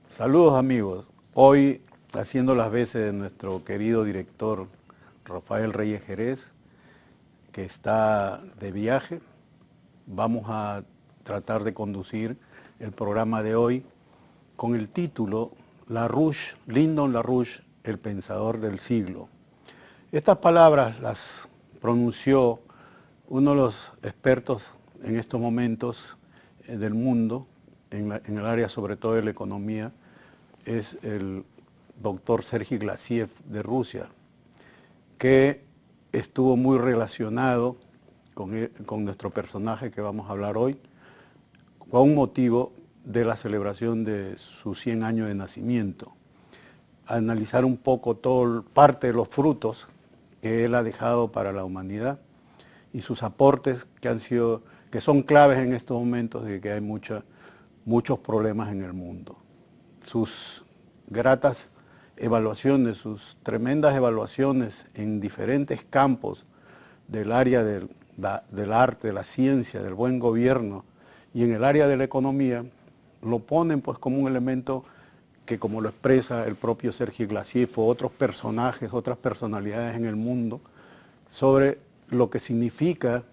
Saludos amigos, hoy haciendo las veces de nuestro querido director Rafael Reyes Jerez, que está de viaje, vamos a tratar de conducir el programa de hoy con el título Lyndon LaRouche, el pensador del siglo. Estas palabras las pronunció uno de los expertos en estos momentos del mundo, en el área sobre todo de la economía, es el doctor Sergei Glassiev de Rusia, que estuvo muy relacionado con nuestro personaje que vamos a hablar hoy, con motivo de la celebración de sus 100 años de nacimiento. Analizar un poco parte de los frutos que él ha dejado para la humanidad y sus aportes que son claves en estos momentos de que hay muchos problemas en el mundo. Sus gratas evaluaciones, sus tremendas evaluaciones en diferentes campos del área del arte, de la ciencia, del buen gobierno y en el área de la economía, lo ponen pues como un elemento que, como lo expresa el propio Sergei Glassiev o otros personajes, otras personalidades en el mundo, sobre lo que significa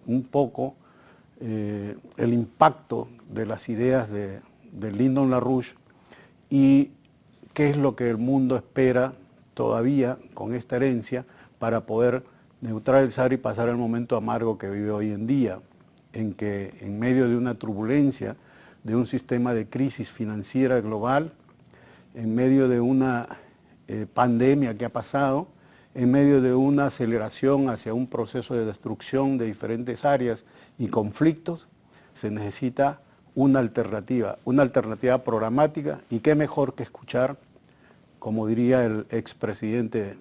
un poco el impacto de las ideas de Lyndon LaRouche y qué es lo que el mundo espera todavía con esta herencia para poder neutralizar y pasar el momento amargo que vive hoy en día, en que en medio de una turbulencia, de un sistema de crisis financiera global, en medio de una pandemia que ha pasado, en medio de una aceleración hacia un proceso de destrucción de diferentes áreas y conflictos, se necesita una alternativa programática, y qué mejor que escuchar, como diría el expresidente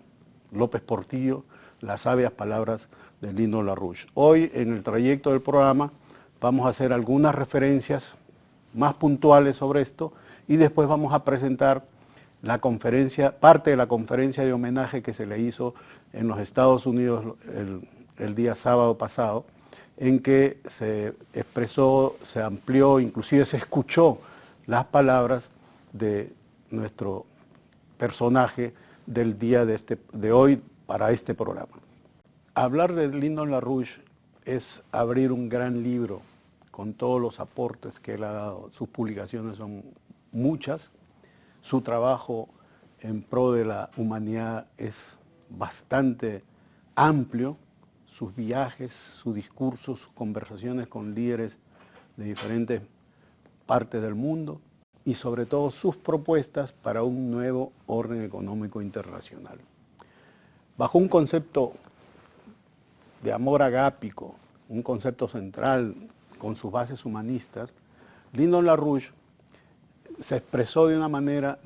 López Portillo, las sabias palabras de Lyndon LaRouche. Hoy, en el trayecto del programa, vamos a hacer algunas referencias más puntuales sobre esto y después vamos a presentar parte de la conferencia de homenaje que se le hizo en los Estados Unidos el día sábado pasado, en que se expresó, se amplió, inclusive se escuchó las palabras de nuestro personaje del día de hoy para este programa. Hablar de Lyndon LaRouche es abrir un gran libro con todos los aportes que él ha dado. Sus publicaciones son muchas, su trabajo en pro de la humanidad es bastante amplio, sus viajes, su discurso, sus conversaciones con líderes de diferentes partes del mundo y sobre todo sus propuestas para un nuevo orden económico internacional. Bajo un concepto de amor agápico, un concepto central con sus bases humanistas, Lyndon LaRouche se expresó de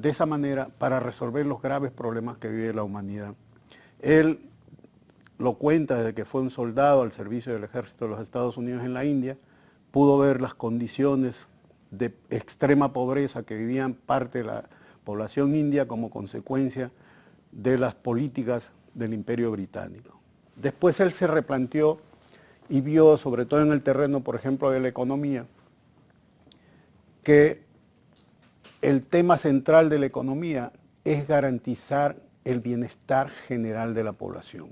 esa manera para resolver los graves problemas que vive la humanidad. Él lo cuenta desde que fue un soldado al servicio del ejército de los Estados Unidos en la India, pudo ver las condiciones de extrema pobreza que vivían parte de la población india como consecuencia de las políticas del Imperio Británico. Después él se replanteó y vio, sobre todo en el terreno, por ejemplo, de la economía, que el tema central de la economía es garantizar el bienestar general de la población.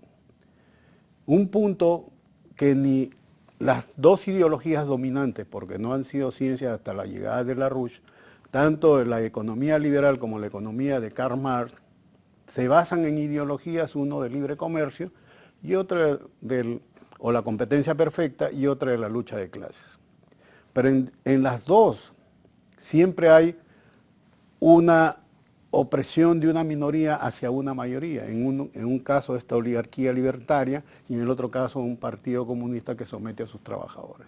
Un punto que ni las dos ideologías dominantes, porque no han sido ciencias hasta la llegada de LaRouche, tanto la economía liberal como la economía de Karl Marx, se basan en ideologías, uno de libre comercio y otra o la competencia perfecta y otra de la lucha de clases. Pero en las dos siempre hay una opresión de una minoría hacia una mayoría, en un caso esta oligarquía libertaria y en el otro caso un partido comunista que somete a sus trabajadores.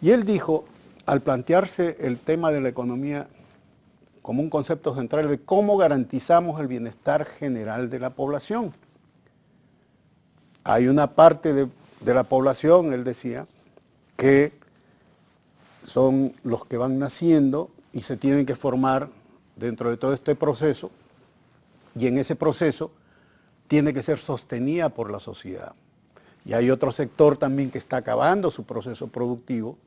Y él dijo, al plantearse el tema de la economía como un concepto central de cómo garantizamos el bienestar general de la población. Hay una parte de la población, él decía, que son los que van naciendo y se tienen que formar dentro de todo este proceso, y en ese proceso tiene que ser sostenida por la sociedad. Y hay otro sector también que está acabando su proceso productivo,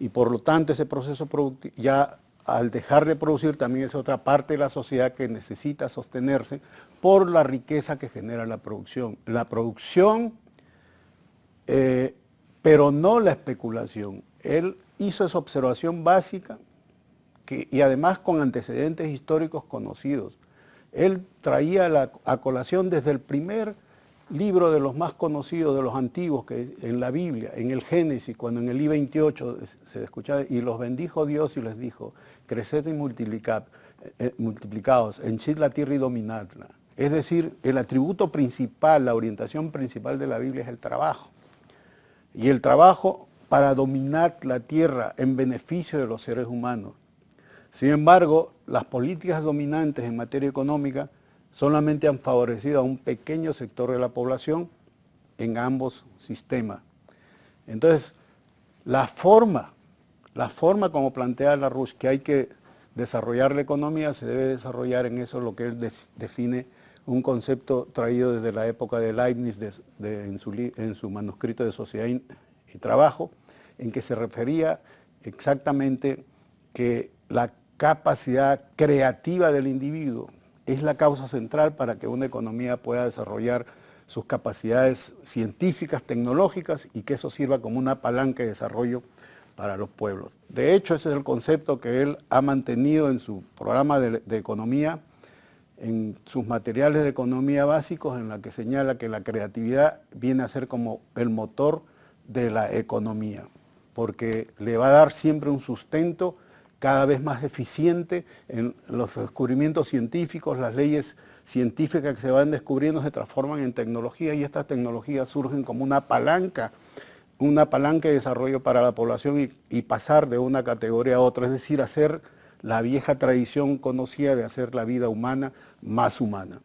y por lo tanto ese proceso productivo ya al dejar de producir también es otra parte de la sociedad que necesita sostenerse por la riqueza que genera la producción. La producción, pero no la especulación. Él hizo esa observación básica y además con antecedentes históricos conocidos. Él traía a colación desde el primer libro de los más conocidos, de los antiguos, que en la Biblia, en el Génesis, cuando en el I-28 se escuchaba, y los bendijo Dios y les dijo, creced y multiplicaos, henchid la tierra y dominadla. Es decir, el atributo principal, la orientación principal de la Biblia es el trabajo. Y el trabajo para dominar la tierra en beneficio de los seres humanos. Sin embargo, las políticas dominantes en materia económica solamente han favorecido a un pequeño sector de la población en ambos sistemas. Entonces, la forma como plantea LaRouche que hay que desarrollar la economía se debe desarrollar en eso, lo que él define un concepto traído desde la época de Leibniz en su manuscrito de Sociedad y Trabajo, en que se refería exactamente que la capacidad creativa del individuo es la causa central para que una economía pueda desarrollar sus capacidades científicas, tecnológicas, y que eso sirva como una palanca de desarrollo para los pueblos. De hecho, ese es el concepto que él ha mantenido en su programa de economía, en sus materiales de economía básicos, en la que señala que la creatividad viene a ser como el motor de la economía, porque le va a dar siempre un sustento cada vez más eficiente en los descubrimientos científicos. Las leyes científicas que se van descubriendo se transforman en tecnología, y estas tecnologías surgen como una palanca de desarrollo para la población y pasar de una categoría a otra, es decir, hacer la vieja tradición conocida de hacer la vida humana más humana.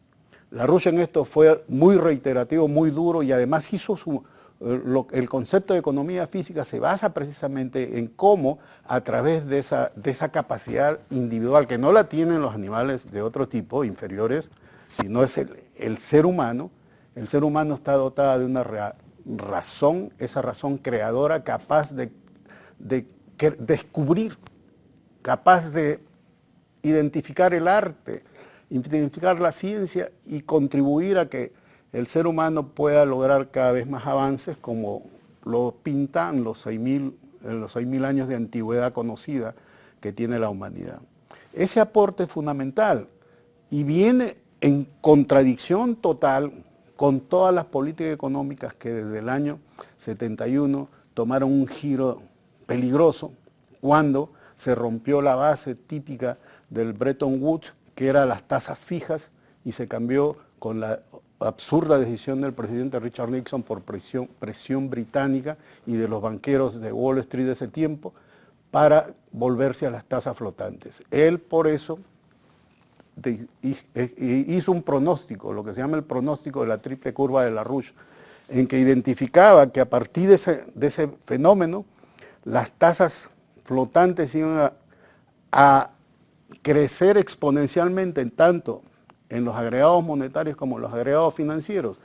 LaRouche en esto fue muy reiterativo, muy duro, y además hizo el concepto de economía física se basa precisamente en cómo a través de esa capacidad individual, que no la tienen los animales de otro tipo, inferiores, sino es el ser humano está dotado de una razón, esa razón creadora capaz de descubrir, capaz de identificar el arte, identificar la ciencia y contribuir a que el ser humano pueda lograr cada vez más avances, como lo pintan los 6.000 años de antigüedad conocida que tiene la humanidad. Ese aporte es fundamental y viene en contradicción total con todas las políticas económicas que desde el año 71 tomaron un giro peligroso cuando se rompió la base típica del Bretton Woods, que era las tasas fijas, y se cambió con la absurda decisión del presidente Richard Nixon por presión británica y de los banqueros de Wall Street de ese tiempo, para volverse a las tasas flotantes. Él por eso hizo un pronóstico, lo que se llama el pronóstico de la triple curva de LaRouche, en que identificaba que a partir de ese fenómeno las tasas flotantes iban a crecer exponencialmente tanto en los agregados monetarios como en los agregados financieros,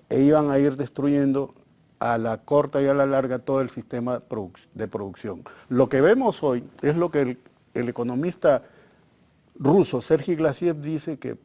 e iban a ir destruyendo a la corta y a la larga todo el sistema de producción. Lo que vemos hoy es lo que el economista ruso Sergei Glassiev dice, que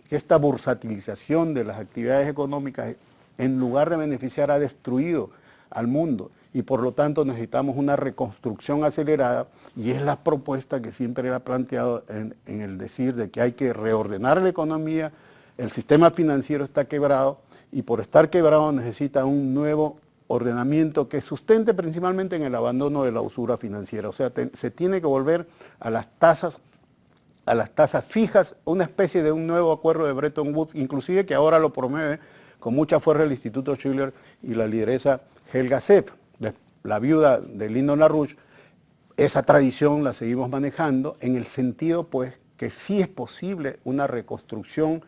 esta bursatilización de las actividades económicas, en lugar de beneficiar, ha destruido al mundo, y por lo tanto necesitamos una reconstrucción acelerada, y es la propuesta que siempre él ha planteado en el decir de que hay que reordenar la economía. El sistema financiero está quebrado, y por estar quebrado necesita un nuevo ordenamiento que sustente principalmente en el abandono de la usura financiera. O sea, se tiene que volver a las tasas fijas, una especie de un nuevo acuerdo de Bretton Woods, inclusive que ahora lo promueve con mucha fuerza el Instituto Schiller y la lideresa Helga Sepp, la viuda de Lyndon LaRouche. Esa tradición la seguimos manejando en el sentido, pues, que sí es posible una reconstrucción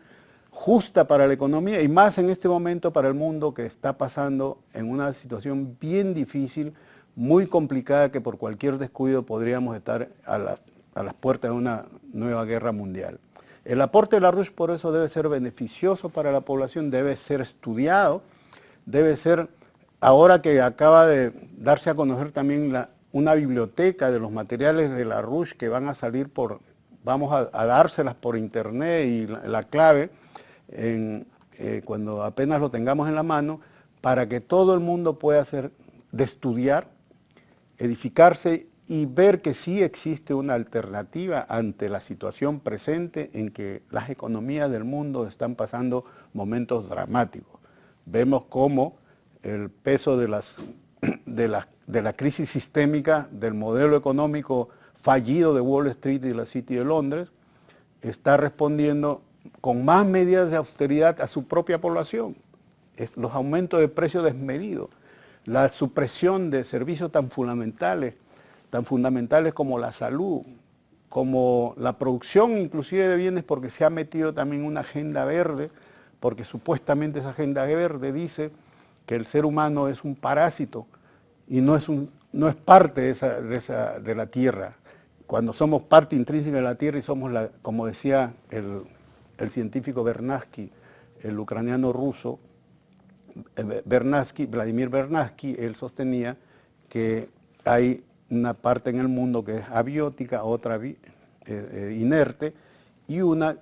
justa para la economía, y más en este momento para el mundo, que está pasando en una situación bien difícil, muy complicada, que por cualquier descuido podríamos estar a las puertas de una nueva guerra mundial. El aporte de LaRouche por eso debe ser beneficioso para la población, debe ser estudiado, debe ser, ahora que acaba de darse a conocer también una biblioteca de los materiales de LaRouche que van a salir vamos a dárselas por internet y la clave cuando apenas lo tengamos en la mano, para que todo el mundo pueda de estudiar, edificarse y ver que sí existe una alternativa ante la situación presente en que las economías del mundo están pasando momentos dramáticos. Vemos cómo el peso de la crisis sistémica del modelo económico fallido de Wall Street y la City de Londres está respondiendo con más medidas de austeridad a su propia población. Los aumentos de precios desmedidos, la supresión de servicios tan fundamentales como la salud, como la producción inclusive de bienes, porque se ha metido también una agenda verde, porque supuestamente esa agenda verde dice que el ser humano es un parásito y no es parte de la tierra. Cuando somos parte intrínseca de la tierra y somos, como decía el científico Vernadsky, el ucraniano ruso, Vladimir Vernadsky, él sostenía que hay una parte en el mundo que es abiótica, otra inerte, y una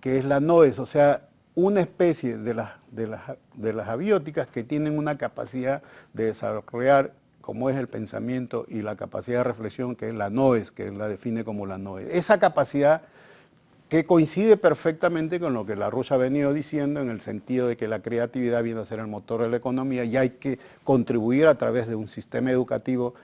que es la noes, o sea, una especie de las abióticas que tienen una capacidad de desarrollar como es el pensamiento y la capacidad de reflexión, que es la noes, que la define como la noes. Esa capacidad que coincide perfectamente con lo que LaRouche ha venido diciendo en el sentido de que la creatividad viene a ser el motor de la economía y hay que contribuir a través de un sistema educativo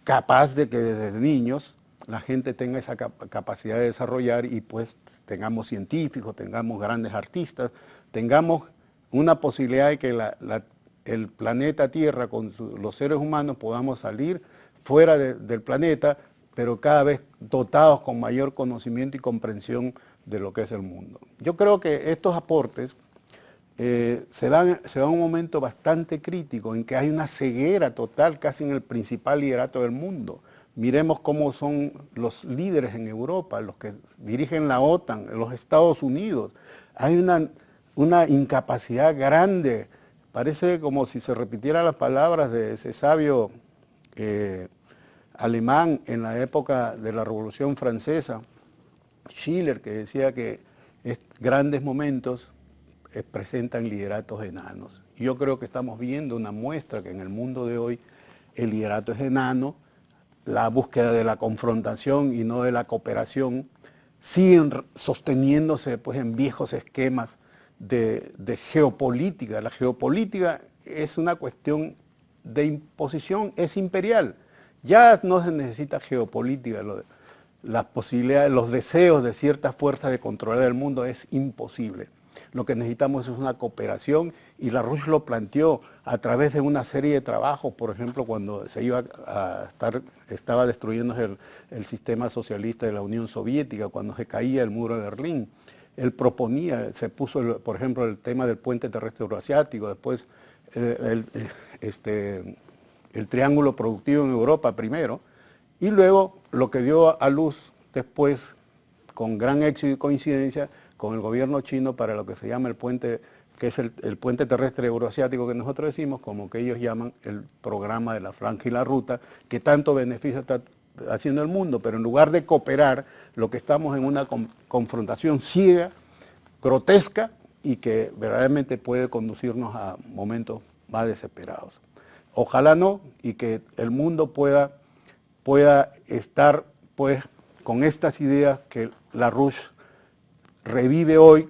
capaz de que desde niños la gente tenga esa capacidad de desarrollar y pues tengamos científicos, tengamos grandes artistas, tengamos una posibilidad de que el planeta Tierra con los seres humanos podamos salir fuera del planeta, pero cada vez dotados con mayor conocimiento y comprensión de lo que es el mundo. Yo creo que estos aportes se dan un momento bastante crítico en que hay una ceguera total casi en el principal liderato del mundo. Miremos cómo son los líderes en Europa, los que dirigen la OTAN, los Estados Unidos. Hay una incapacidad grande. Parece como si se repitieran las palabras de ese sabio alemán en la época de la Revolución Francesa, Schiller, que decía que grandes momentos presentan lideratos enanos. Yo creo que estamos viendo una muestra que en el mundo de hoy el liderato es enano, la búsqueda de la confrontación y no de la cooperación siguen sosteniéndose pues, en viejos esquemas de geopolítica. La geopolítica es una cuestión de imposición, es imperial. Ya no se necesita geopolítica, las posibilidades, los deseos de ciertas fuerzas de controlar el mundo es imposible. Lo que necesitamos es una cooperación y LaRouche lo planteó a través de una serie de trabajos, por ejemplo, cuando estaba destruyéndose el sistema socialista de la Unión Soviética, cuando se caía el muro de Berlín. Él proponía, se puso, por ejemplo, el tema del puente terrestre euroasiático, después el triángulo productivo en Europa primero, y luego lo que dio a luz después, con gran éxito y coincidencia, con el gobierno chino para lo que se llama el puente, que es el puente terrestre euroasiático que nosotros decimos, como que ellos llaman el programa de la franja y la ruta, que tanto beneficio está haciendo el mundo, pero en lugar de cooperar, lo que estamos en una confrontación ciega, grotesca, y que verdaderamente puede conducirnos a momentos más desesperados. Ojalá no, y que el mundo pueda estar pues con estas ideas que LaRouche revive hoy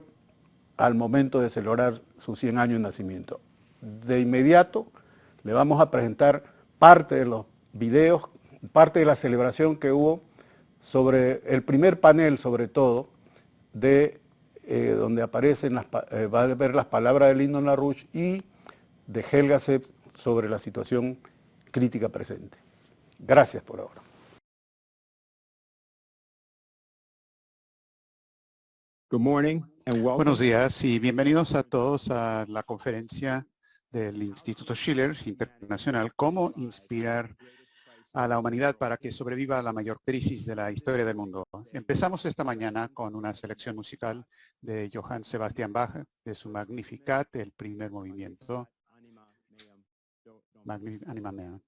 al momento de celebrar sus 100 años de nacimiento. De inmediato le vamos a presentar parte de los videos, parte de la celebración que hubo sobre el primer panel, sobre todo, donde aparecen, va a ver las palabras de Lyndon LaRouche y de Helga Sepp sobre la situación crítica presente. Gracias por ahora. Good morning and welcome. Buenos días y bienvenidos a todos a la conferencia del Instituto Schiller Internacional, Cómo inspirar a la humanidad para que sobreviva a la mayor crisis de la historia del mundo. Empezamos esta mañana con una selección musical de Johann Sebastian Bach, de su Magnificat, el primer movimiento, Anima Mea.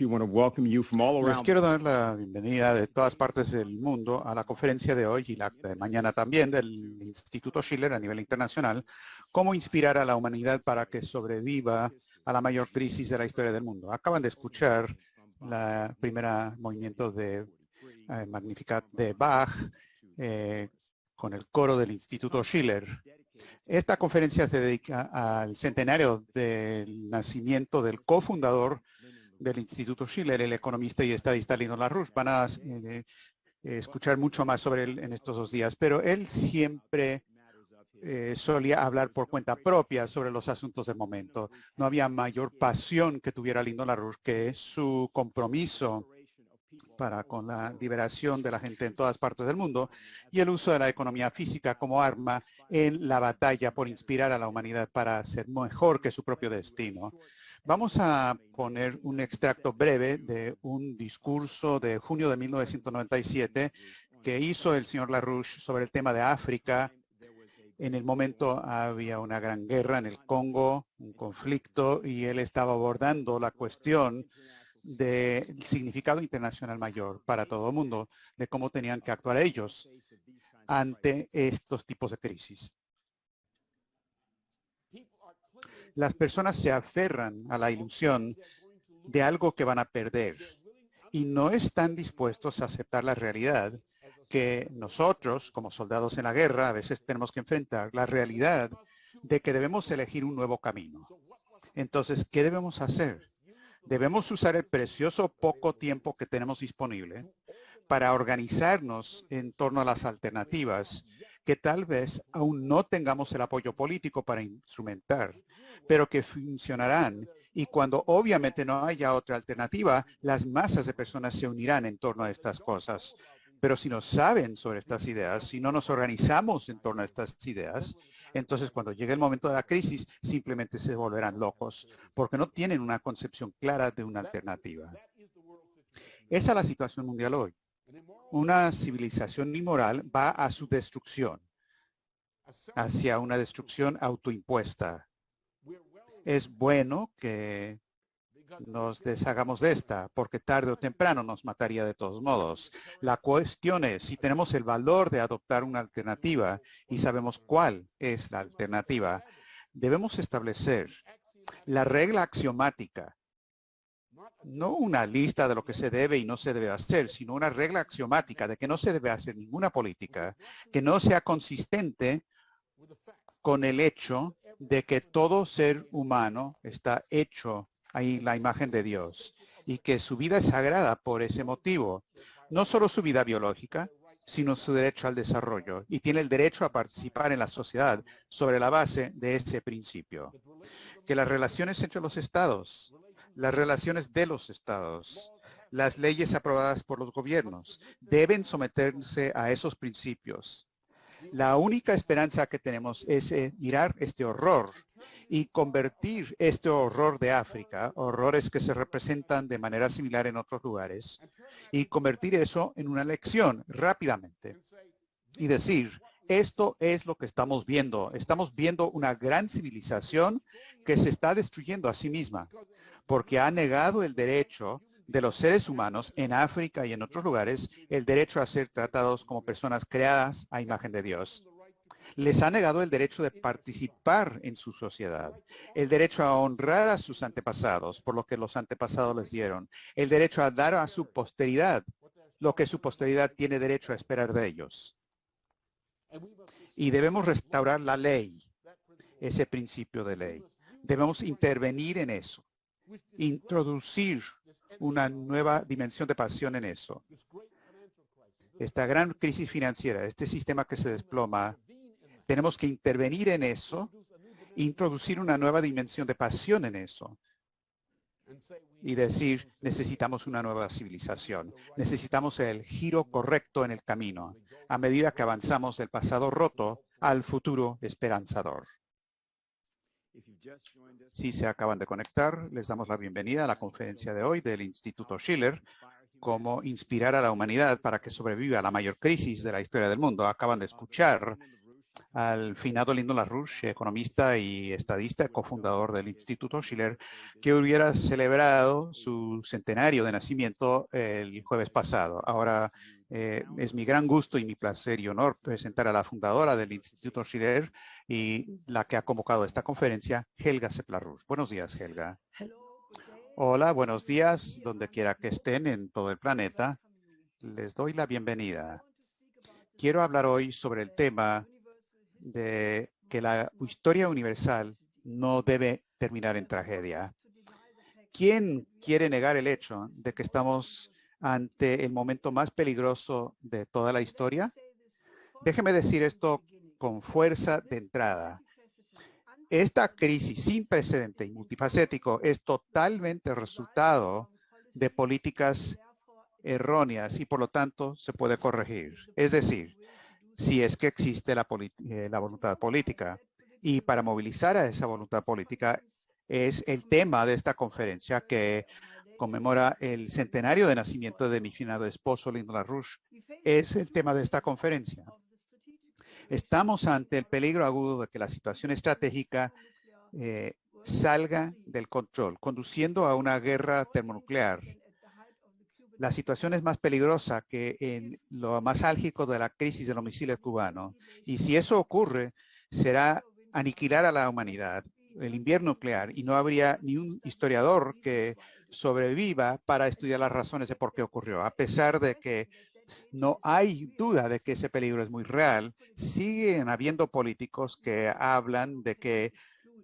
We want to welcome you from all Les around. quiero dar la bienvenida de todas partes del mundo a la conferencia de hoy y la de mañana también del Instituto Schiller a nivel internacional, cómo inspirar a la humanidad para que sobreviva a la mayor crisis de la historia del mundo. Acaban de escuchar la primera movimiento de Magnificat de Bach con el coro del Instituto Schiller. Esta conferencia se dedica al centenario del nacimiento del cofundador del Instituto Schiller, el economista y estadista Lino LaRouche. Van a escuchar mucho más sobre él en estos 2 días, pero él siempre solía hablar por cuenta propia sobre los asuntos del momento. No había mayor pasión que tuviera Lino LaRouche que su compromiso con la liberación de la gente en todas partes del mundo y el uso de la economía física como arma en la batalla por inspirar a la humanidad para ser mejor que su propio destino. Vamos a poner un extracto breve de un discurso de junio de 1997 que hizo el señor LaRouche sobre el tema de África. En el momento había una gran guerra en el Congo, un conflicto, y él estaba abordando la cuestión del significado internacional mayor para todo el mundo, de cómo tenían que actuar ellos ante estos tipos de crisis. Las personas se aferran a la ilusión de algo que van a perder y no están dispuestos a aceptar la realidad que nosotros, como soldados en la guerra, a veces tenemos que enfrentar la realidad de que debemos elegir un nuevo camino. Entonces, ¿qué debemos hacer? Debemos usar el precioso poco tiempo que tenemos disponible para organizarnos en torno a las alternativas que tal vez aún no tengamos el apoyo político para instrumentar, pero que funcionarán. Y cuando obviamente no haya otra alternativa, las masas de personas se unirán en torno a estas cosas. Pero si no saben sobre estas ideas, si no nos organizamos en torno a estas ideas, entonces cuando llegue el momento de la crisis, simplemente se volverán locos, porque no tienen una concepción clara de una alternativa. Esa es la situación mundial hoy. Una civilización inmoral va a su destrucción, hacia una destrucción autoimpuesta. Es bueno que nos deshagamos de esta, porque tarde o temprano nos mataría de todos modos. La cuestión es si tenemos el valor de adoptar una alternativa y sabemos cuál es la alternativa. Debemos establecer la regla axiomática, no una lista de lo que se debe y no se debe hacer, sino una regla axiomática de que no se debe hacer ninguna política que no sea consistente con el hecho de que todo ser humano está hecho ahí la imagen de Dios y que su vida es sagrada por ese motivo. No solo su vida biológica, sino su derecho al desarrollo y tiene el derecho a participar en la sociedad sobre la base de ese principio. Que las relaciones entre los estados, las relaciones de los estados, las leyes aprobadas por los gobiernos deben someterse a esos principios. La única esperanza que tenemos es mirar este horror y convertir este horror de África, horrores que se representan de manera similar en otros lugares, y convertir eso en una lección rápidamente y decir, esto es lo que estamos viendo. Estamos viendo una gran civilización que se está destruyendo a sí misma porque ha negado el derecho de los seres humanos en África y en otros lugares, el derecho a ser tratados como personas creadas a imagen de Dios. Les ha negado el derecho de participar en su sociedad, el derecho a honrar a sus antepasados por lo que los antepasados les dieron, el derecho a dar a su posteridad lo que su posteridad tiene derecho a esperar de ellos. Y debemos restaurar la ley, ese principio de ley. Debemos intervenir en eso, introducir una nueva dimensión de pasión en eso. Esta gran crisis financiera, este sistema que se desploma, tenemos que intervenir en eso, introducir una nueva dimensión de pasión en eso y decir, necesitamos una nueva civilización, necesitamos el giro correcto en el camino, a medida que avanzamos del pasado roto al futuro esperanzador. Si se acaban de conectar, les damos la bienvenida a la conferencia de hoy del Instituto Schiller, cómo inspirar a la humanidad para que sobreviva a la mayor crisis de la historia del mundo. Acaban de escuchar al finado Lyndon LaRouche, economista y estadista, cofundador del Instituto Schiller, que hubiera celebrado su centenario de nacimiento el jueves pasado. Ahora es mi gran gusto y mi placer y honor presentar a la fundadora del Instituto Schiller y la que ha convocado esta conferencia, Helga Sepp-LaRouche. Buenos días, Helga. Hola, buenos días, donde quiera que estén en todo el planeta. Les doy la bienvenida. Quiero hablar hoy sobre el tema de que la historia universal no debe terminar en tragedia. ¿Quién quiere negar el hecho de que estamos ante el momento más peligroso de toda la historia? Déjeme decir esto con fuerza de entrada. Esta crisis sin precedente y multifacético es totalmente resultado de políticas erróneas y por lo tanto se puede corregir. Es decir, si es que existe la voluntad política. Y para movilizar a esa voluntad política es el tema de esta conferencia que conmemora el centenario de nacimiento de mi finado esposo, Lyndon LaRouche. Es el tema de esta conferencia. Estamos ante el peligro agudo de que la situación estratégica salga del control, conduciendo a una guerra termonuclear. La situación es más peligrosa que en lo más álgico de la crisis de los misiles cubanos. Y si eso ocurre, será aniquilar a la humanidad, el invierno nuclear, y no habría ni un historiador que sobreviva para estudiar las razones de por qué ocurrió, a pesar de que No hay duda de que ese peligro es muy real. Siguen habiendo políticos que hablan de que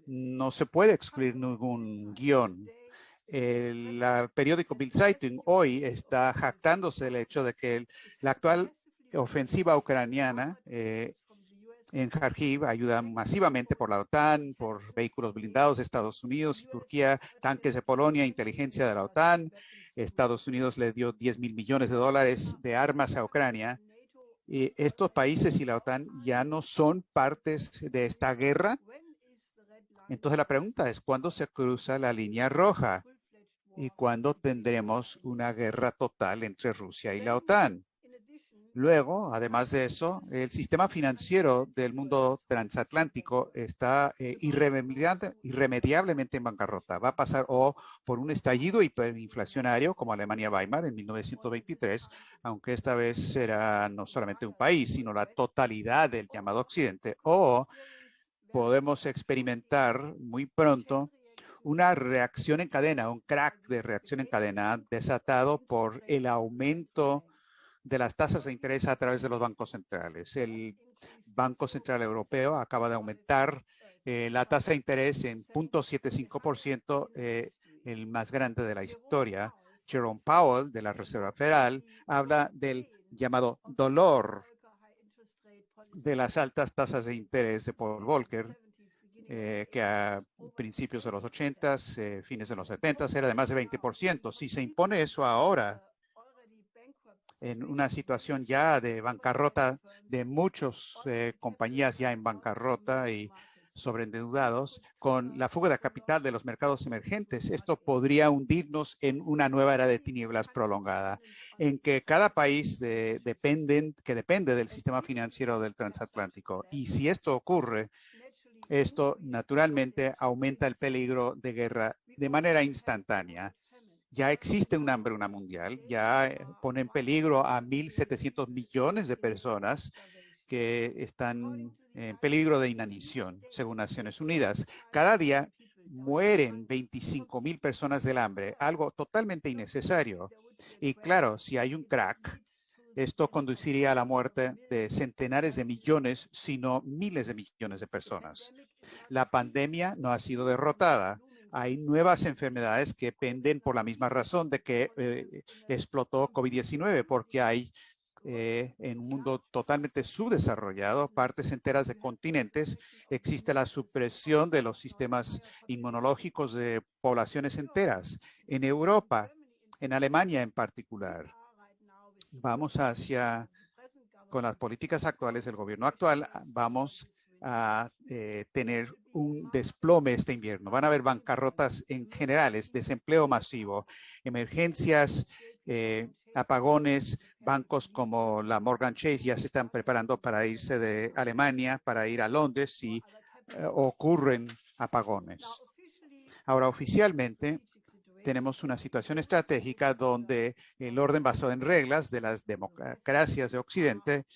no se puede excluir ningún guión. El periódico Bild Zeitung hoy está jactándose del hecho de que la actual ofensiva ucraniana en Kharkiv ayuda masivamente por la OTAN, por vehículos blindados de Estados Unidos y Turquía, tanques de Polonia, inteligencia de la OTAN. Estados Unidos le dio 10.000 millones de dólares de armas a Ucrania. Y estos países y la OTAN ya no son partes de esta guerra. Entonces la pregunta es, ¿cuándo se cruza la línea roja? ¿Y cuándo tendremos una guerra total entre Rusia y la OTAN? Luego, además de eso, el sistema financiero del mundo transatlántico está irremediablemente en bancarrota. Va a pasar o por un estallido hiperinflacionario como Alemania Weimar en 1923, aunque esta vez será no solamente un país, sino la totalidad del llamado Occidente, o podemos experimentar muy pronto una reacción en cadena, un crack de reacción en cadena desatado por el aumento de las tasas de interés a través de los bancos centrales. El Banco Central Europeo acaba de aumentar la tasa de interés en 0.75%, el más grande de la historia. Jerome Powell, de la Reserva Federal, habla del llamado dolor de las altas tasas de interés de Paul Volcker, que a principios de los 80s, fines de los 70s, era de más de 20%. Si se impone eso ahora, en una situación ya de bancarrota de muchas compañías ya en bancarrota y sobreendeudados, con la fuga de capital de los mercados emergentes, esto podría hundirnos en una nueva era de tinieblas prolongada, en que cada país depende del sistema financiero del transatlántico. Y si esto ocurre, esto naturalmente aumenta el peligro de guerra de manera instantánea. Ya existe una hambruna mundial, ya pone en peligro a 1.700 millones de personas que están en peligro de inanición, según Naciones Unidas. Cada día mueren 25.000 personas del hambre, algo totalmente innecesario. Y claro, si hay un crack, esto conduciría a la muerte de centenares de millones, si no miles de millones de personas. La pandemia no ha sido derrotada. Hay nuevas enfermedades que penden por la misma razón de que explotó COVID-19, porque hay en un mundo totalmente subdesarrollado, partes enteras de continentes, existe la supresión de los sistemas inmunológicos de poblaciones enteras. En Europa, en Alemania en particular, vamos con las políticas actuales del gobierno actual, vamos a tener un desplome este invierno. Van a haber bancarrotas en generales, desempleo masivo, emergencias, apagones. Bancos como la Morgan Chase ya se están preparando para irse de Alemania, para ir a Londres si ocurren apagones. Ahora, oficialmente, tenemos una situación estratégica donde el orden basado en reglas de las democracias de Occidente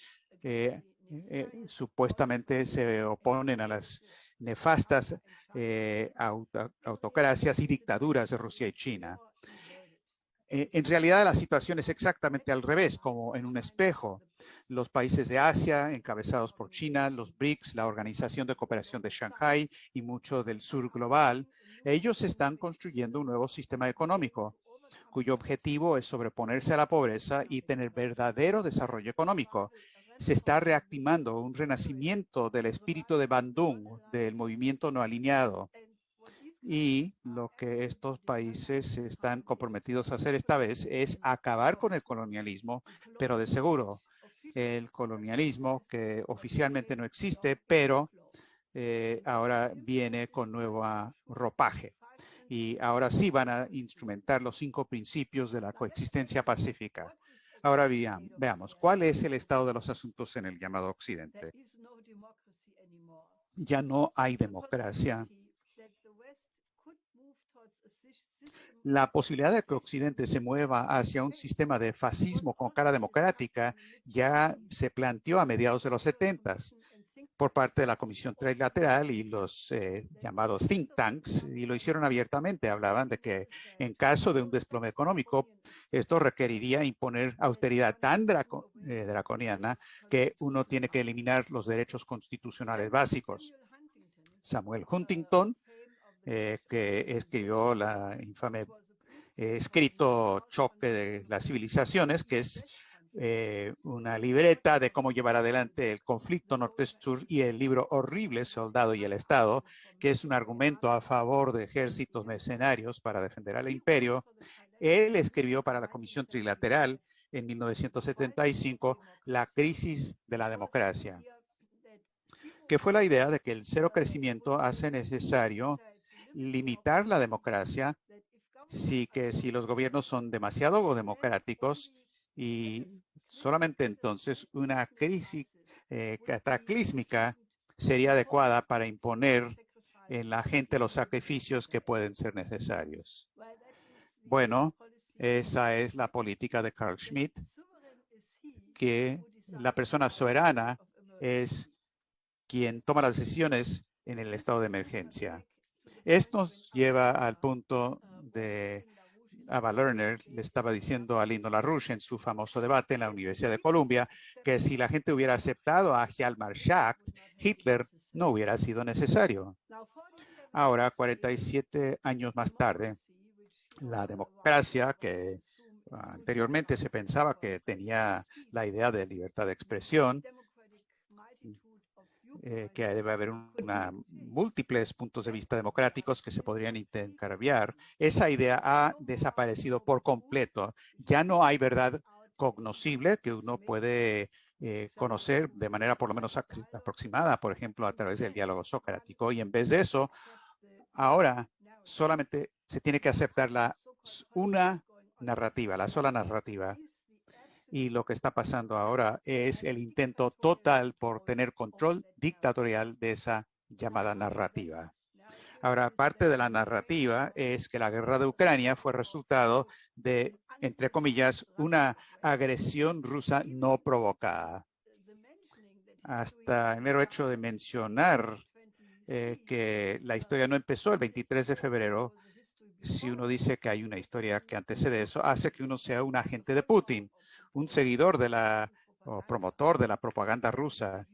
supuestamente se oponen a las nefastas autocracias y dictaduras de Rusia y China. En realidad la situación es exactamente al revés, como en un espejo. Los países de Asia, encabezados por China, los BRICS, la Organización de Cooperación de Shanghái y mucho del sur global, ellos están construyendo un nuevo sistema económico cuyo objetivo es sobreponerse a la pobreza y tener verdadero desarrollo económico. Se está reactivando un renacimiento del espíritu de Bandung, del movimiento no alineado. Y lo que estos países están comprometidos a hacer esta vez es acabar con el colonialismo, pero de seguro el colonialismo que oficialmente no existe, pero ahora viene con nuevo ropaje. Y ahora sí van a instrumentar los 5 principios de la coexistencia pacífica. Ahora veamos, ¿cuál es el estado de los asuntos en el llamado Occidente? Ya no hay democracia. La posibilidad de que Occidente se mueva hacia un sistema de fascismo con cara democrática ya se planteó a mediados de los 70s. por parte de la Comisión Trilateral y los llamados think tanks, y lo hicieron abiertamente. Hablaban de que en caso de un desplome económico, esto requeriría imponer austeridad tan draconiana que uno tiene que eliminar los derechos constitucionales básicos. Samuel Huntington, que escribió la infame escrito Choque de las Civilizaciones, que es una libreta de cómo llevar adelante el conflicto norte-sur, y el libro horrible Soldado y el Estado, que es un argumento a favor de ejércitos mercenarios para defender al imperio. Él escribió para la Comisión Trilateral en 1975 La crisis de la democracia, que fue la idea de que el cero crecimiento hace necesario limitar la democracia, que si los gobiernos son demasiado democráticos, y solamente entonces una crisis cataclísmica sería adecuada para imponer en la gente los sacrificios que pueden ser necesarios. Bueno, esa es la política de Carl Schmitt, que la persona soberana es quien toma las decisiones en el estado de emergencia. Esto nos lleva al punto de Ava Lerner le estaba diciendo a Lyndon LaRouche en su famoso debate en la Universidad de Columbia que si la gente hubiera aceptado a Hjalmar Schacht, Hitler no hubiera sido necesario. Ahora, 47 años más tarde, la democracia, que anteriormente se pensaba que tenía la idea de libertad de expresión, que debe haber múltiples puntos de vista democráticos que se podrían intercambiar. Esa idea ha desaparecido por completo. Ya no hay verdad cognoscible que uno puede conocer de manera por lo menos aproximada, por ejemplo, a través del diálogo socrático. Y en vez de eso, ahora solamente se tiene que aceptar una narrativa, la sola narrativa. Y lo que está pasando ahora es el intento total por tener control dictatorial de esa llamada narrativa. Ahora, parte de la narrativa es que la guerra de Ucrania fue resultado de, entre comillas, una agresión rusa no provocada. Hasta el mero hecho de mencionar que la historia no empezó el 23 de febrero, si uno dice que hay una historia que antecede eso, hace que uno sea un agente de Putin, un seguidor de o promotor de la propaganda rusa.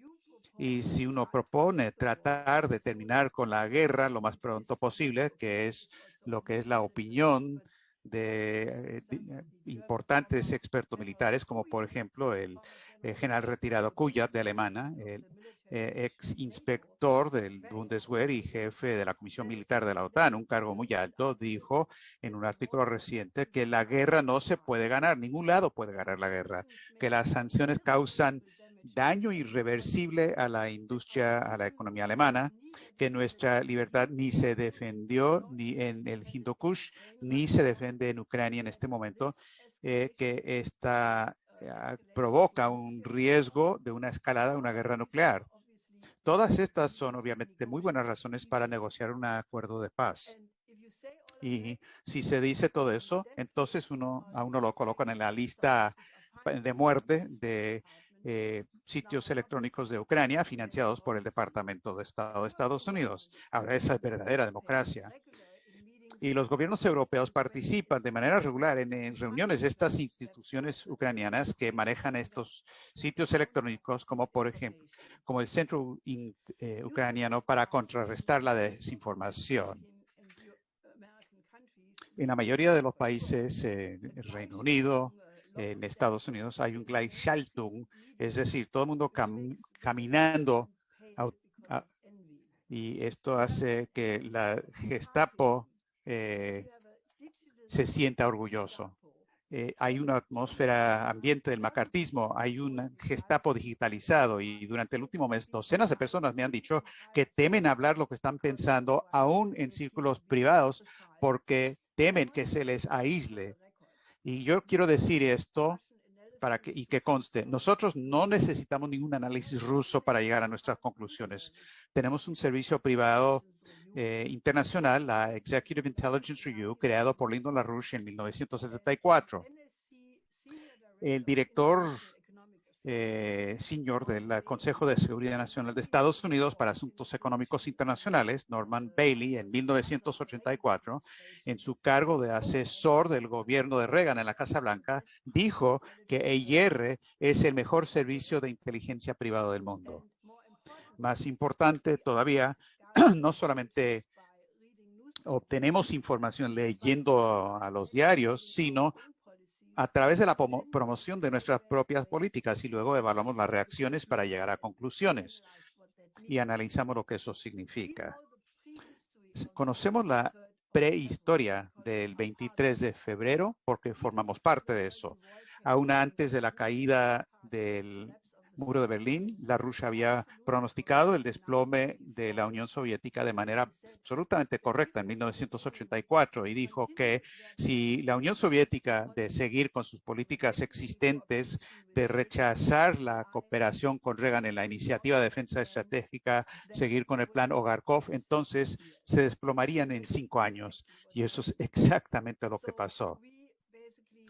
Y si uno propone tratar de terminar con la guerra lo más pronto posible, que es lo que es la opinión de importantes expertos militares, como por ejemplo el general retirado Kuyat de Alemania, el ex inspector del Bundeswehr y jefe de la Comisión Militar de la OTAN, un cargo muy alto, dijo en un artículo reciente que la guerra no se puede ganar, ningún lado puede ganar la guerra, que las sanciones causan daño irreversible a la industria, a la economía alemana, que nuestra libertad ni se defendió ni en el Hindu Kush, ni se defiende en Ucrania en este momento, que esta provoca un riesgo de una escalada de una guerra nuclear. Todas estas son obviamente muy buenas razones para negociar un acuerdo de paz. Y si se dice todo eso, entonces a uno lo colocan en la lista de muerte de sitios electrónicos de Ucrania financiados por el Departamento de Estado de Estados Unidos. Ahora, esa es verdadera democracia. Y los gobiernos europeos participan de manera regular en reuniones de estas instituciones ucranianas que manejan estos sitios electrónicos, como por ejemplo, como el Centro Ucraniano para contrarrestar la desinformación. En la mayoría de los países, en el Reino Unido, en Estados Unidos, hay un Gleichschaltung, es decir, todo el mundo caminando, y esto hace que la Gestapo se sienta orgulloso. Hay una atmósfera ambiente del macartismo, hay un Gestapo digitalizado, y durante el último mes docenas de personas me han dicho que temen hablar lo que están pensando aún en círculos privados porque temen que se les aísle. Y yo quiero decir esto y que conste, nosotros no necesitamos ningún análisis ruso para llegar a nuestras conclusiones. Tenemos un servicio privado internacional, la Executive Intelligence Review, creado por Lyndon LaRouche en 1974. El director señor del Consejo de Seguridad Nacional de Estados Unidos para Asuntos Económicos Internacionales, Norman Bailey, en 1984, en su cargo de asesor del gobierno de Reagan en la Casa Blanca, dijo que EIR es el mejor servicio de inteligencia privado del mundo. Más importante todavía, no solamente obtenemos información leyendo a los diarios, sino a través de la promoción de nuestras propias políticas, y luego evaluamos las reacciones para llegar a conclusiones y analizamos lo que eso significa. Conocemos la prehistoria del 23 de febrero porque formamos parte de eso. Aún antes de la caída del muro de Berlín, la Rusia había pronosticado el desplome de la Unión Soviética de manera absolutamente correcta en 1984 y dijo que si la Unión Soviética, de seguir con sus políticas existentes, de rechazar la cooperación con Reagan en la iniciativa de defensa estratégica, seguir con el plan Ogarkov, entonces se desplomarían en 5 años. Y eso es exactamente lo que pasó.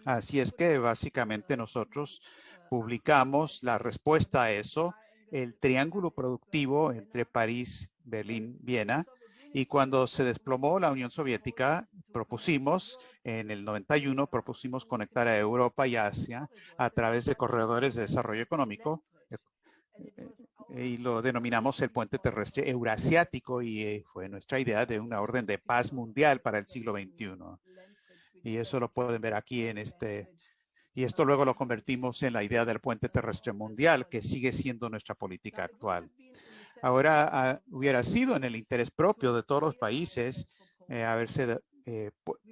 Así es que básicamente nosotros publicamos la respuesta a eso, el triángulo productivo entre París, Berlín, Viena, y cuando se desplomó la Unión Soviética, en el 91, propusimos conectar a Europa y Asia a través de corredores de desarrollo económico, y lo denominamos el puente terrestre eurasiático, y fue nuestra idea de una orden de paz mundial para el siglo XXI. Y eso lo pueden ver aquí en y esto luego lo convertimos en la idea del puente terrestre mundial, que sigue siendo nuestra política actual. Ahora, hubiera sido en el interés propio de todos los países haberse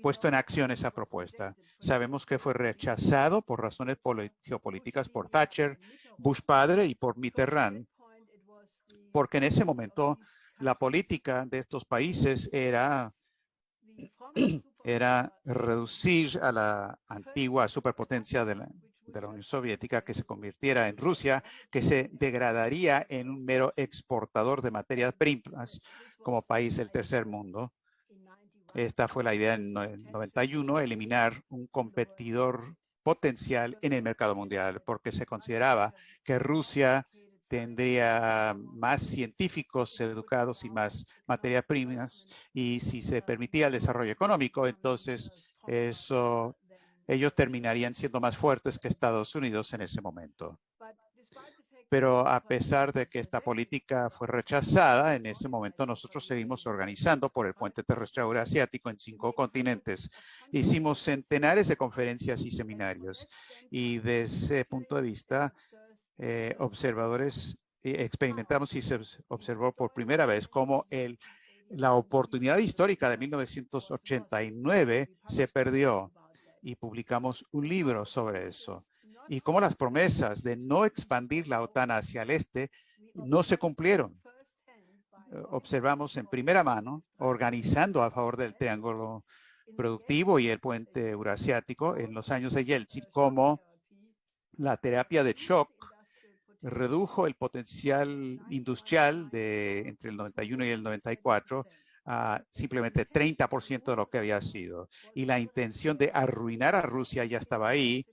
puesto en acción esa propuesta. Sabemos que fue rechazado por razones geopolíticas por Thatcher, Bush padre y por Mitterrand, porque en ese momento la política de estos países era reducir a la antigua superpotencia de la Unión Soviética, que se convirtiera en Rusia, que se degradaría en un mero exportador de materias primas como país del tercer mundo. Esta fue la idea en el 91, eliminar un competidor potencial en el mercado mundial, porque se consideraba que Rusia tendría más científicos educados y más materias primas, y si se permitía el desarrollo económico, entonces ellos terminarían siendo más fuertes que Estados Unidos en ese momento. Pero a pesar de que esta política fue rechazada, en ese momento nosotros seguimos organizando por el puente terrestre eurasiático en 5 continentes. Hicimos centenares de conferencias y seminarios, y desde ese punto de vista, observadores experimentamos y se observó por primera vez cómo la oportunidad histórica de 1989 se perdió, y publicamos un libro sobre eso, y cómo las promesas de no expandir la OTAN hacia el este no se cumplieron. Observamos en primera mano, organizando a favor del triángulo productivo y el puente eurasiático en los años de Yeltsin, cómo la terapia de shock redujo el potencial industrial entre el 91 y el 94 a simplemente 30% de lo que había sido. Y la intención de arruinar a Rusia ya estaba ahí,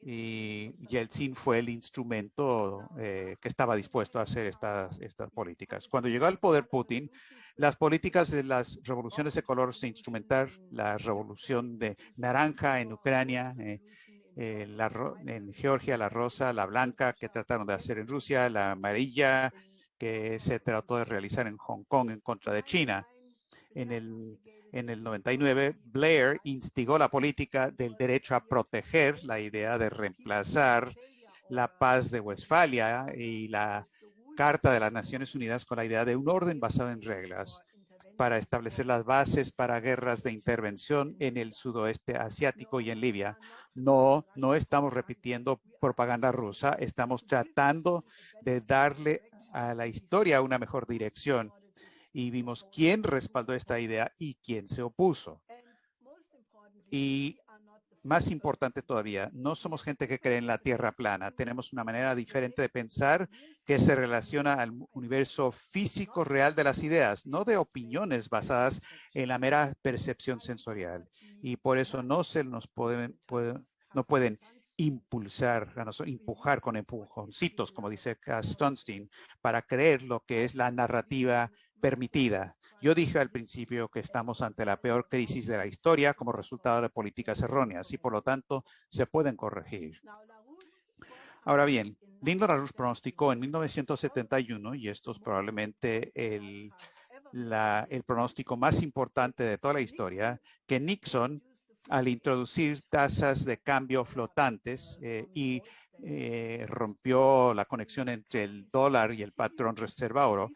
y Yeltsin fue el instrumento que estaba dispuesto a hacer estas políticas. Cuando llegó al poder Putin, las políticas de las revoluciones de color se instrumentaron, la revolución de naranja en Ucrania, en Georgia, la rosa, la blanca, que trataron de hacer en Rusia, la amarilla, que se trató de realizar en Hong Kong en contra de China. En el 99, Blair instigó la política del derecho a proteger, la idea de reemplazar la paz de Westfalia y la Carta de las Naciones Unidas con la idea de un orden basado en reglas para establecer las bases para guerras de intervención en el sudoeste asiático y en Libia. No estamos repitiendo propaganda rusa, estamos tratando de darle a la historia una mejor dirección, y vimos quién respaldó esta idea y quién se opuso. Y más importante todavía, no somos gente que cree en la tierra plana. Tenemos una manera diferente de pensar que se relaciona al universo físico real de las ideas, no de opiniones basadas en la mera percepción sensorial. Y por eso no pueden impulsar, empujar con empujoncitos, como dice Stonstein, para creer lo que es la narrativa permitida. Yo dije al principio que estamos ante la peor crisis de la historia como resultado de políticas erróneas y por lo tanto se pueden corregir. Ahora bien, Lyndon LaRouche pronosticó en 1971, y esto es probablemente el pronóstico más importante de toda la historia, que Nixon, al introducir tasas de cambio flotantes rompió la conexión entre el dólar y el patrón reserva oro,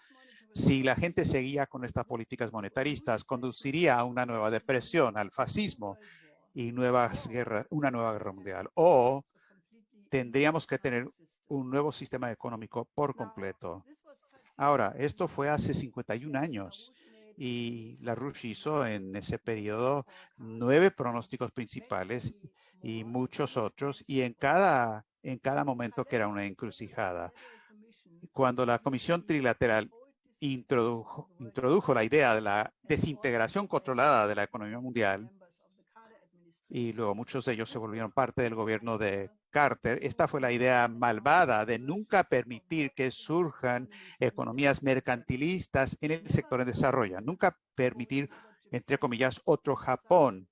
si la gente seguía con estas políticas monetaristas, conduciría a una nueva depresión, al fascismo y una nueva guerra mundial. O tendríamos que tener un nuevo sistema económico por completo. Ahora, esto fue hace 51 años y LaRouche hizo en ese periodo 9 pronósticos principales y muchos otros, y en cada momento que era una encrucijada. Cuando la Comisión Trilateral introdujo la idea de la desintegración controlada de la economía mundial, y luego muchos de ellos se volvieron parte del gobierno de Carter, esta fue la idea malvada de nunca permitir que surjan economías mercantilistas en el sector en desarrollo, nunca permitir, entre comillas, otro Japón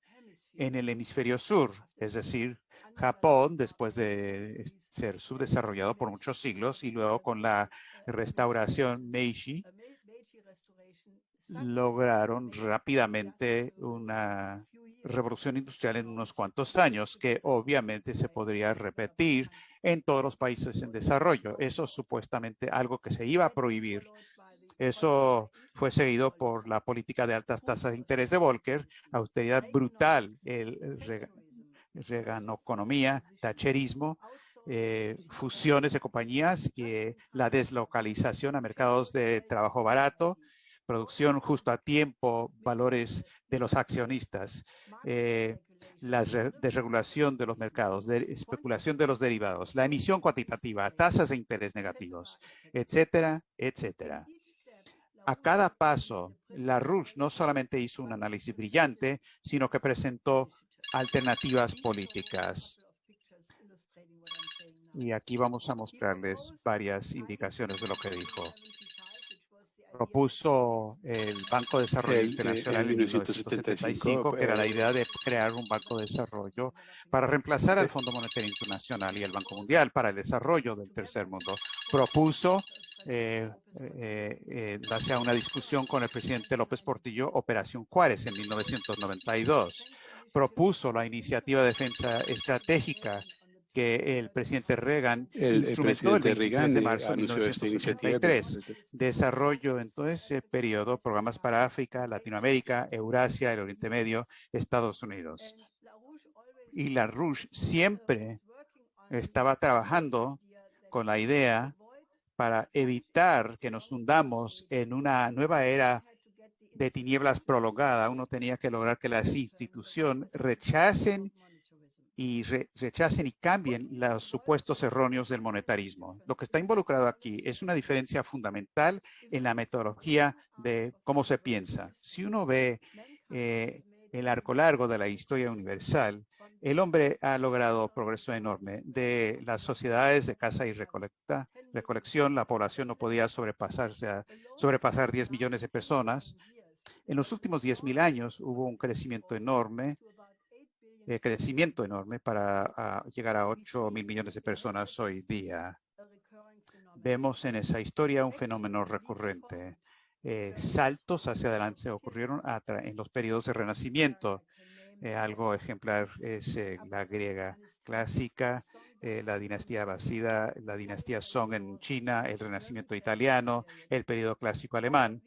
en el hemisferio sur, es decir, Japón, después de ser subdesarrollado por muchos siglos y luego con la restauración Meiji, lograron rápidamente una revolución industrial en unos cuantos años, que obviamente se podría repetir en todos los países en desarrollo. Eso es supuestamente algo que se iba a prohibir. Eso fue seguido por la política de altas tasas de interés de Volcker, austeridad brutal, el reganoeconomía, thatcherismo, fusiones de compañías, la deslocalización a mercados de trabajo barato, producción justo a tiempo, valores de los accionistas, la desregulación de los mercados, especulación de los derivados, la emisión cuantitativa, tasas de interés negativos, etcétera, etcétera. A cada paso, LaRouche no solamente hizo un análisis brillante, sino que presentó alternativas políticas. Y aquí vamos a mostrarles varias indicaciones de lo que dijo. Propuso el Banco de Desarrollo Internacional en 1975, que era la idea de crear un Banco de Desarrollo para reemplazar al Fondo Monetario Internacional y el Banco Mundial para el desarrollo del tercer mundo. Propuso, base a una discusión con el presidente López Portillo, Operación Juárez en 1992. Propuso la iniciativa de defensa estratégica que el presidente Reagan instrumentó el 23 de marzo de 1963. Desarrollo en todo ese periodo programas para África, Latinoamérica, Eurasia, el Oriente Medio, Estados Unidos. Y LaRouche siempre estaba trabajando con la idea para evitar que nos hundamos en una nueva era de tinieblas prolongada. Uno tenía que lograr que las instituciones rechacen y cambien los supuestos erróneos del monetarismo. Lo que está involucrado aquí es una diferencia fundamental en la metodología de cómo se piensa. Si uno ve el arco largo de la historia universal, el hombre ha logrado progreso enorme. De las sociedades de caza y recolección, la población no podía sobrepasar 10 millones de personas. En los últimos 10.000 años hubo un crecimiento enorme para llegar a 8.000 millones de personas hoy día. Vemos en esa historia un fenómeno recurrente. Saltos hacia adelante ocurrieron en los periodos de renacimiento. Algo ejemplar es la griega clásica, la dinastía Abasida, la dinastía Song en China, el renacimiento italiano, el periodo clásico alemán.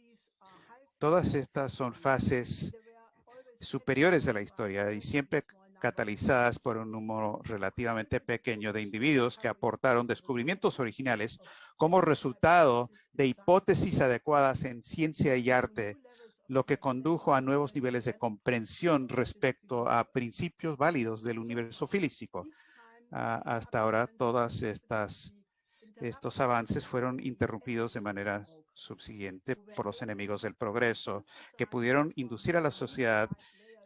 Todas estas son fases superiores de la historia y siempre catalizadas por un número relativamente pequeño de individuos que aportaron descubrimientos originales como resultado de hipótesis adecuadas en ciencia y arte, lo que condujo a nuevos niveles de comprensión respecto a principios válidos del universo físico. Hasta ahora, todos estos avances fueron interrumpidos de manera subsiguiente por los enemigos del progreso, que pudieron inducir a la sociedad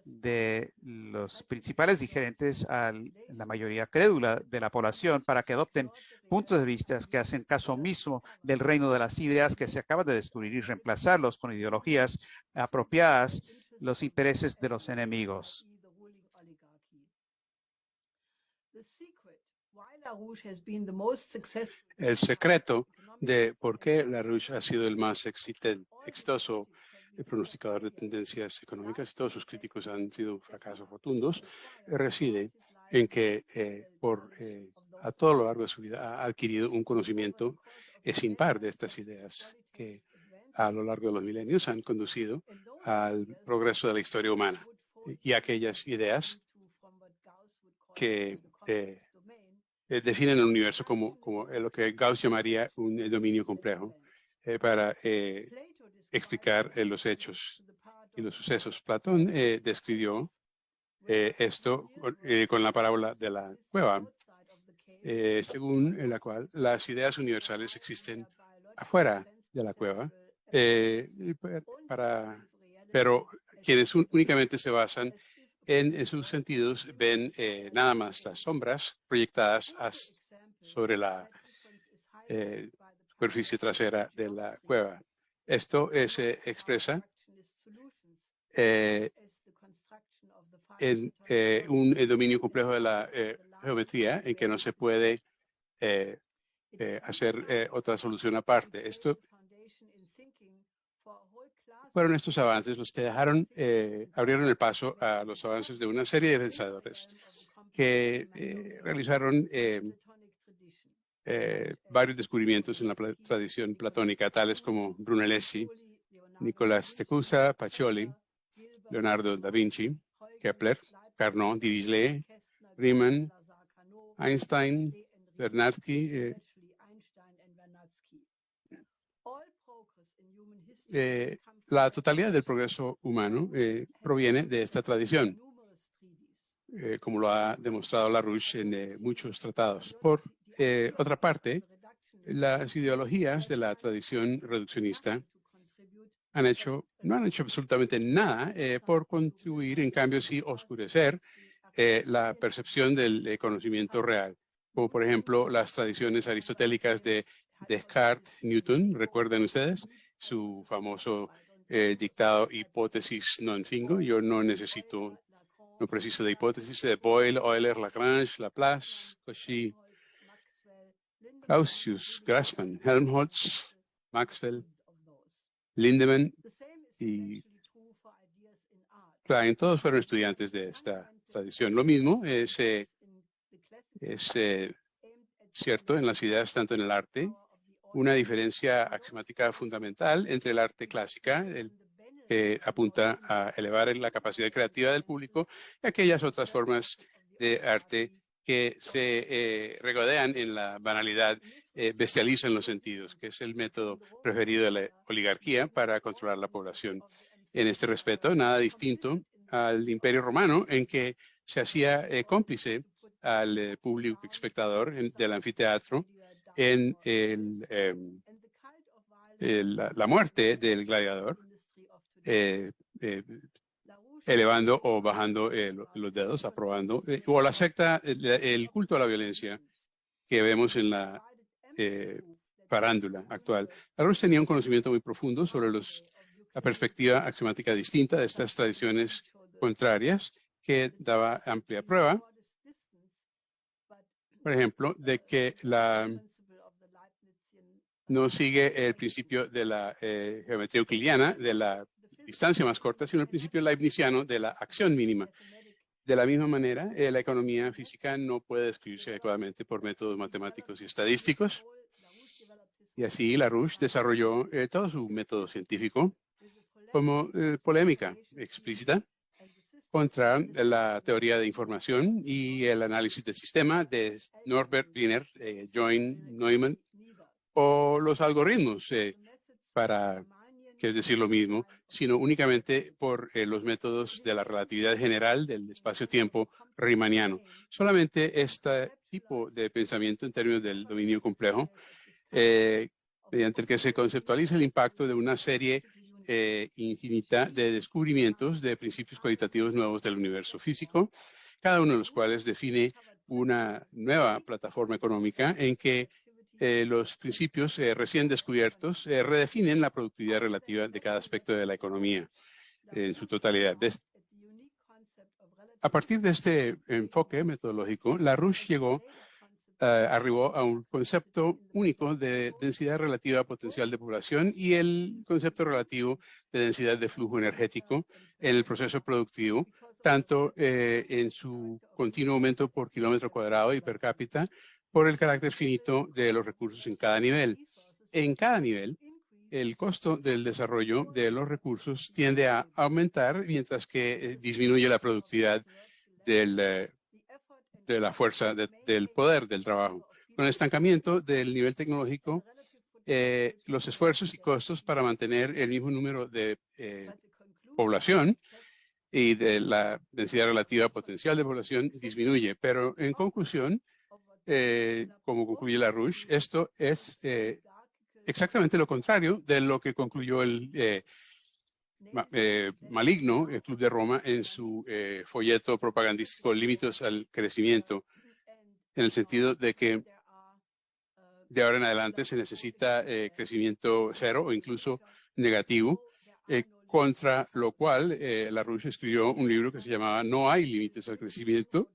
de los principales dirigentes a la mayoría crédula de la población para que adopten puntos de vista que hacen caso omiso del reino de las ideas que se acaban de destruir y reemplazarlos con ideologías apropiadas los intereses de los enemigos. El secreto de por qué LaRouche ha sido el más exitoso pronosticador de tendencias económicas y todos sus críticos han sido fracasos rotundos, reside en que a todo lo largo de su vida ha adquirido un conocimiento sin par de estas ideas que a lo largo de los milenios han conducido al progreso de la historia humana y aquellas ideas que definen el universo como lo que Gauss llamaría un dominio complejo para explicar los hechos y los sucesos. Platón describió esto con la parábola de la cueva, según la cual las ideas universales existen afuera de la cueva, pero quienes únicamente se basan en sus sentidos ven nada más las sombras proyectadas sobre la superficie trasera de la cueva. Esto se expresa en un dominio complejo de la geometría en que no se puede hacer otra solución aparte. Fueron estos avances los que abrieron el paso a los avances de una serie de pensadores que realizaron varios descubrimientos en la tradición platónica, tales como Brunelleschi, Nicolás Tecusa, Pacioli, Leonardo da Vinci, Kepler, Carnot, Dirichlet, Riemann, Einstein, Bernardi. La totalidad del progreso humano proviene de esta tradición, como lo ha demostrado LaRouche en muchos tratados. Por otra parte, las ideologías de la tradición reduccionista no han hecho absolutamente nada por contribuir, en cambio sí oscurecer la percepción del conocimiento real, como por ejemplo las tradiciones aristotélicas de Descartes, Newton, ¿recuerdan ustedes? Su famoso dictado hipótesis non fingo, yo no preciso de hipótesis, de Boyle, Euler, Lagrange, Laplace, Cauchy, Clausius, Grassmann, Helmholtz, Maxwell, Lindemann y Klein, todos fueron estudiantes de esta tradición. Lo mismo es cierto en las ideas, tanto en el arte, una diferencia axiomática fundamental entre el arte clásica, que apunta a elevar la capacidad creativa del público, y aquellas otras formas de arte que se regodean en la banalidad, bestializan los sentidos, que es el método preferido de la oligarquía para controlar la población. En este respeto, nada distinto al Imperio Romano, en que se hacía cómplice al público espectador del anfiteatro en la muerte del gladiador, elevando o bajando los dedos, aprobando, o la secta, el culto a la violencia que vemos en la farándula actual. LaRouche tenía un conocimiento muy profundo sobre la perspectiva axiomática distinta de estas tradiciones contrarias, que daba amplia prueba, por ejemplo, de que no sigue el principio de la geometría euclidiana, de la distancia más corta, sino el principio leibniziano de la acción mínima. De la misma manera, la economía física no puede describirse adecuadamente por métodos matemáticos y estadísticos. Y así LaRouche desarrolló todo su método científico como polémica explícita contra la teoría de información y el análisis del sistema de Norbert Wiener, John Neumann, o los algoritmos que es decir lo mismo, sino únicamente por los métodos de la relatividad general del espacio-tiempo riemanniano. Solamente este tipo de pensamiento en términos del dominio complejo, mediante el que se conceptualiza el impacto de una serie infinita de descubrimientos de principios cualitativos nuevos del universo físico, cada uno de los cuales define una nueva plataforma económica en que los principios recién descubiertos redefinen la productividad relativa de cada aspecto de la economía en su totalidad. A partir de este enfoque metodológico, LaRouche arribó a un concepto único de densidad relativa potencial de población y el concepto relativo de densidad de flujo energético en el proceso productivo, tanto en su continuo aumento por kilómetro cuadrado y per cápita, por el carácter finito de los recursos en cada nivel. En cada nivel, el costo del desarrollo de los recursos tiende a aumentar mientras que disminuye la productividad de la fuerza, del poder del trabajo. Con el estancamiento del nivel tecnológico, los esfuerzos y costos para mantener el mismo número de población y de la densidad relativa potencial de población disminuye. Pero en conclusión, como concluye LaRouche, esto es exactamente lo contrario de lo que concluyó el maligno, el Club de Roma, en su folleto propagandístico Límites al Crecimiento, en el sentido de que de ahora en adelante se necesita crecimiento cero o incluso negativo, contra lo cual LaRouche escribió un libro que se llamaba No hay límites al crecimiento,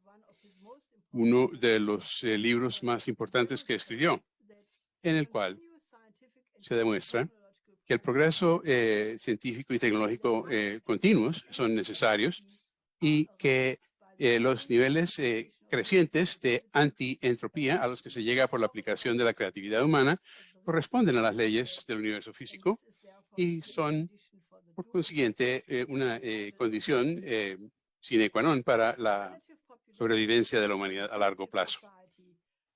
uno de los libros más importantes que escribió, en el cual se demuestra que el progreso científico y tecnológico continuos son necesarios y que los niveles crecientes de antientropía a los que se llega por la aplicación de la creatividad humana corresponden a las leyes del universo físico y son, por consiguiente, una condición sine qua non para la sobrevivencia de la humanidad a largo plazo.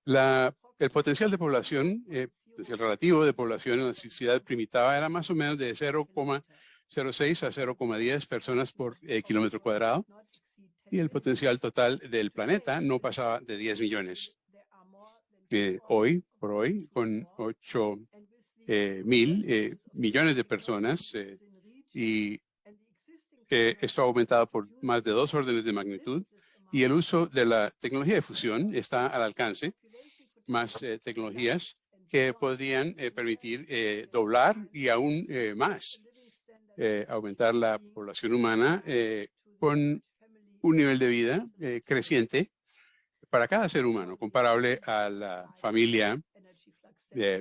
El potencial de población, potencial relativo de población en la sociedad primitiva era más o menos de 0,06 a 0,10 personas por kilómetro cuadrado y el potencial total del planeta no pasaba de 10 millones. Hoy por hoy, con 8.000 millones de personas y esto ha aumentado por más de 2 órdenes de magnitud y el uso de la tecnología de fusión está al alcance, más tecnologías que podrían permitir doblar y aún más aumentar la población humana con un nivel de vida creciente para cada ser humano, comparable a la familia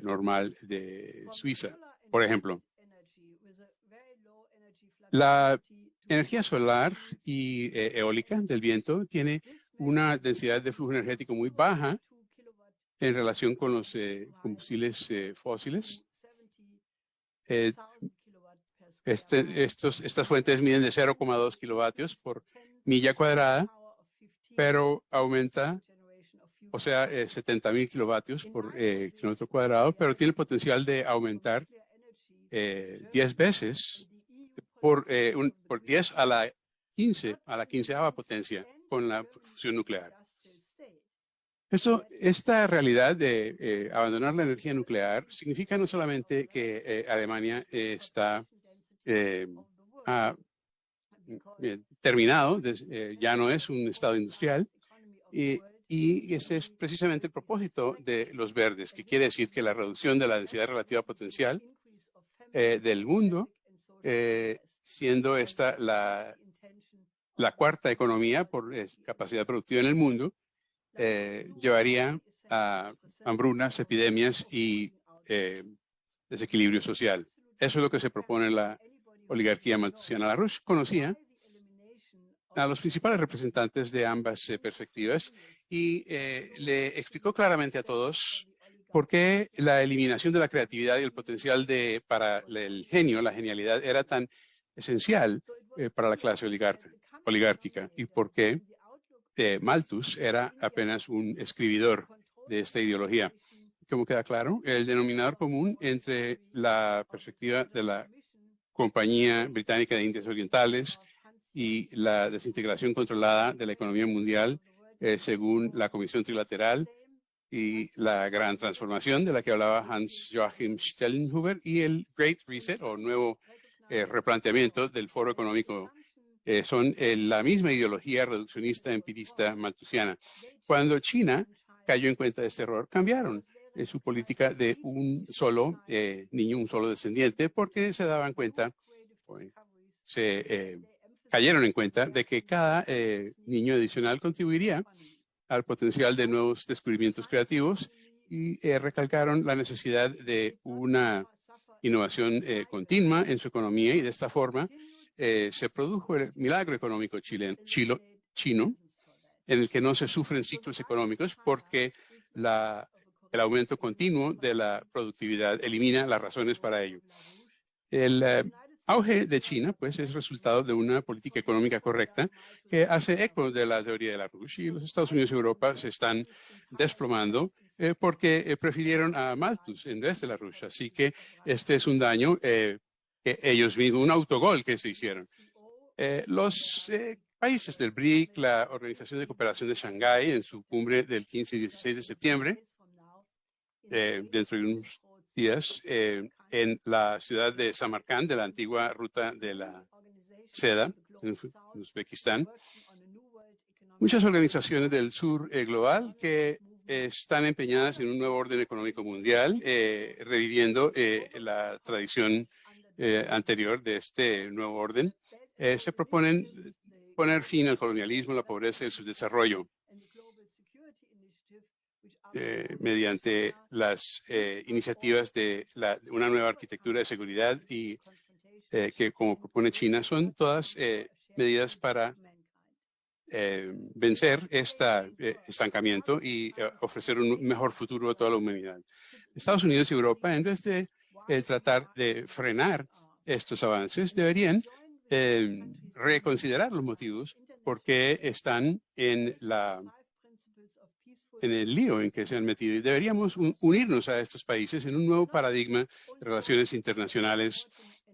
normal de Suiza, por ejemplo. La energía solar y eólica del viento tiene una densidad de flujo energético muy baja en relación con los combustibles fósiles. Estas fuentes miden de 0,2 kilovatios por milla cuadrada, pero aumenta, o sea, 70.000 kilovatios por kilómetro cuadrado, pero tiene el potencial de aumentar 10 veces por 10 a la 15ª potencia con la fusión nuclear. Esta realidad de abandonar la energía nuclear significa no solamente que Alemania está terminado, ya no es un estado industrial, y ese es precisamente el propósito de los verdes, que quiere decir que la reducción de la densidad relativa potencial del mundo, siendo esta la cuarta economía por capacidad productiva en el mundo, llevaría a hambrunas, epidemias y desequilibrio social. Eso es lo que se propone en la oligarquía malthusiana. LaRouche conocía a los principales representantes de ambas perspectivas y le explicó claramente a todos por qué la eliminación de la creatividad y el potencial para el genio, la genialidad, era tan esencial para la clase oligárquica y por qué Malthus era apenas un escribidor de esta ideología. Como queda claro, el denominador común entre la perspectiva de la Compañía Británica de Indias Orientales y la desintegración controlada de la economía mundial, según la Comisión Trilateral y la gran transformación de la que hablaba Hans Joachim Stellenhuber y el Great Reset o nuevo replanteamiento del Foro Económico son la misma ideología reduccionista, empirista, malthusiana. Cuando China cayó en cuenta de este error, cambiaron su política de un solo niño, un solo descendiente, porque se daban cuenta, cayeron en cuenta de que cada niño adicional contribuiría al potencial de nuevos descubrimientos creativos y recalcaron la necesidad de una innovación continua en su economía, y de esta forma se produjo el milagro económico chino, en el que no se sufren ciclos económicos porque el aumento continuo de la productividad elimina las razones para ello. El auge de China, pues, es resultado de una política económica correcta que hace eco de la teoría de LaRouche, y los Estados Unidos y Europa se están desplomando porque prefirieron a Malthus en vez de LaRouche. Así que este es un daño que ellos mismos, un autogol que se hicieron. Los países del BRIC, la Organización de Cooperación de Shanghái, en su cumbre del 15 y 16 de septiembre, dentro de unos días, en la ciudad de Samarcand, de la antigua ruta de la seda, en Uzbekistán. Muchas organizaciones del sur global que están empeñadas en un nuevo orden económico mundial, reviviendo la tradición anterior de este nuevo orden, se proponen poner fin al colonialismo, la pobreza y el subdesarrollo mediante las iniciativas de una nueva arquitectura de seguridad y que, como propone China, son todas medidas para vencer este estancamiento y ofrecer un mejor futuro a toda la humanidad. Estados Unidos y Europa, en vez de tratar de frenar estos avances, deberían reconsiderar los motivos por qué están en el lío en que se han metido, y deberíamos unirnos a estos países en un nuevo paradigma de relaciones internacionales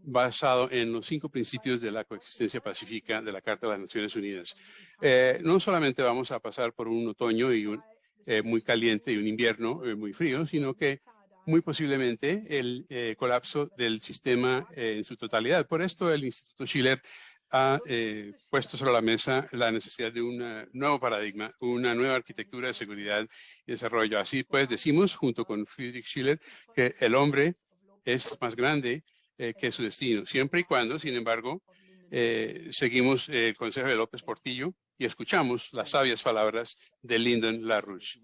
basado en los 5 principios de la coexistencia pacífica de la Carta de las Naciones Unidas. No solamente vamos a pasar por un otoño muy caliente y un invierno muy frío, sino que muy posiblemente el colapso del sistema en su totalidad. Por esto el Instituto Schiller ha puesto sobre la mesa la necesidad de un nuevo paradigma, una nueva arquitectura de seguridad y desarrollo. Así pues, decimos, junto con Friedrich Schiller, que el hombre es más grande que su destino, siempre y cuando, sin embargo, seguimos el consejo de López Portillo y escuchamos las sabias palabras de Lyndon LaRouche.